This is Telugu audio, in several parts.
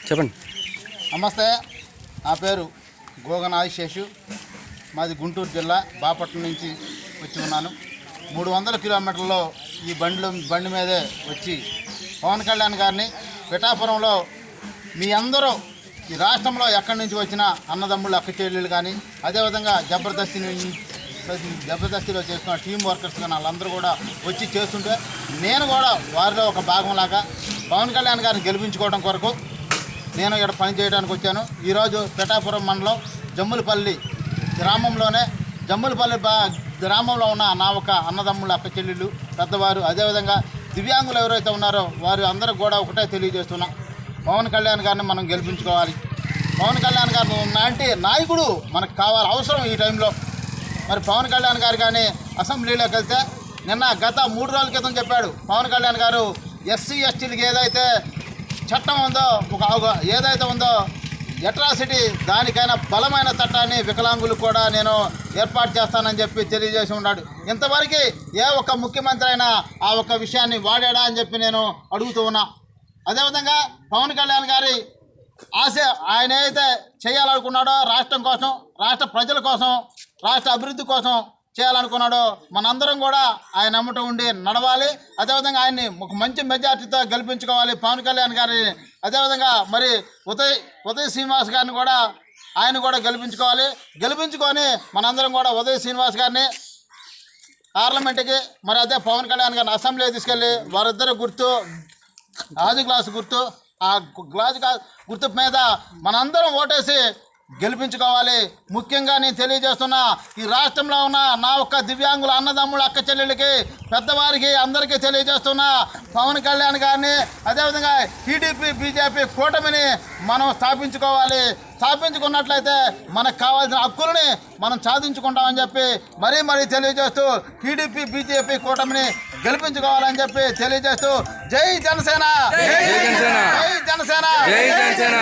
చెప్పండి. నమస్తే, నా పేరు గోగన ఆయుషేషు. మాది గుంటూరు జిల్లా బాపట్ల నుంచి వచ్చి ఉన్నాను. 300 కిలోమీటర్లలో ఈ బండి మీదే వచ్చి పవన్ కళ్యాణ్ గారిని పిఠాపురంలో మీ అందరూ ఈ రాష్ట్రంలో ఎక్కడి నుంచి వచ్చిన అన్నదమ్ముళ్ళు అక్క చెల్లెళ్ళు కానీ అదేవిధంగా జబర్దస్తిలో చేస్తున్న టీం వర్కర్స్ కానీ వాళ్ళందరూ కూడా వచ్చి చేస్తుంటే నేను కూడా వారిలో ఒక భాగంలాగా పవన్ కళ్యాణ్ గారిని గెలిపించుకోవడం కొరకు నేను ఇక్కడ పని చేయడానికి వచ్చాను. ఈరోజు పిఠాపురం మండలం జమ్ములపల్లి గ్రామంలో ఉన్న నా ఒక అన్నదమ్ముళ్ళు అక్క చెల్లెళ్ళు పెద్దవారు అదేవిధంగా దివ్యాంగులు ఎవరైతే ఉన్నారో వారు అందరూ కూడా ఒకటే తెలియజేస్తున్నా, పవన్ కళ్యాణ్ గారిని మనం గెలిపించుకోవాలి. పవన్ కళ్యాణ్ గారు లాంటి నాయకుడు మనకు కావాలి, అవసరం ఈ టైంలో. మరి పవన్ కళ్యాణ్ గారు కానీ అసెంబ్లీలోకి వెళ్తే గత 3 రోజుల క్రితం చెప్పాడు పవన్ కళ్యాణ్ గారు, ఎస్సీ ఎస్టీలకి ఏదైతే చట్టం ఉందో ఏదైతే ఉందో అట్రాసిటీ దానికైనా బలమైన చట్టాన్ని వికలాంగులకు కూడా నేను ఏర్పాటు చేస్తానని చెప్పి తెలియజేసి ఉన్నాడు. ఇంతవరకు ఏ ఒక్క ముఖ్యమంత్రి అయినా ఆ ఒక్క విషయాన్ని వాడాడా అని చెప్పి నేను అడుగుతూ ఉన్నా. అదేవిధంగా పవన్ కళ్యాణ్ గారి ఆశ ఆయన ఏదైతే చేయాలనుకున్నాడో రాష్ట్రం కోసం, రాష్ట్ర ప్రజల కోసం, రాష్ట్ర అభివృద్ధి కోసం చేయాలనుకున్నాడో మనందరం కూడా ఆయన అమ్మట ఉండి నడవాలి. అదేవిధంగా ఆయన్ని ఒక మంచి మెజార్టీతో గెలిపించుకోవాలి పవన్ కళ్యాణ్ గారిని. అదేవిధంగా మరి ఉదయ్ శ్రీనివాస్ గారిని కూడా ఆయన కూడా గెలిపించుకొని మనందరం కూడా ఉదయ్ శ్రీనివాస్ గారిని పార్లమెంట్కి మరి అదే పవన్ కళ్యాణ్ గారిని అసెంబ్లీ తీసుకెళ్ళి వారిద్దరు గాజు గ్లాసు గుర్తు ఆ గ్లాసు గుర్తు మీద మనందరం ఓటేసి గెలిపించుకోవాలి. ముఖ్యంగా నేను తెలియజేస్తున్నా, ఈ రాష్ట్రంలో ఉన్న నా ఒక్క దివ్యాంగుల అన్నదమ్ముల అక్క చెల్లెళ్ళకి పెద్దవారికి అందరికీ తెలియజేస్తున్నా, పవన్ కళ్యాణ్ గారిని అదేవిధంగా టీడీపీ బీజేపీ కూటమిని మనం స్థాపించుకున్నట్లయితే మనకు కావాల్సిన హక్కులని మనం సాధించుకుంటామని చెప్పి మరీ తెలియజేస్తూ టీడీపీ బీజేపీ కూటమిని గెలిపించుకోవాలని చెప్పి తెలియజేస్తూ జై జనసేన, జై జనసేన, జై జనసేన,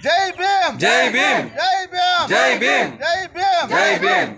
జై భీమ్, జై భీమ్, జై భీమ్, జై భీమ్, జై భీమ్, జై భీమ్.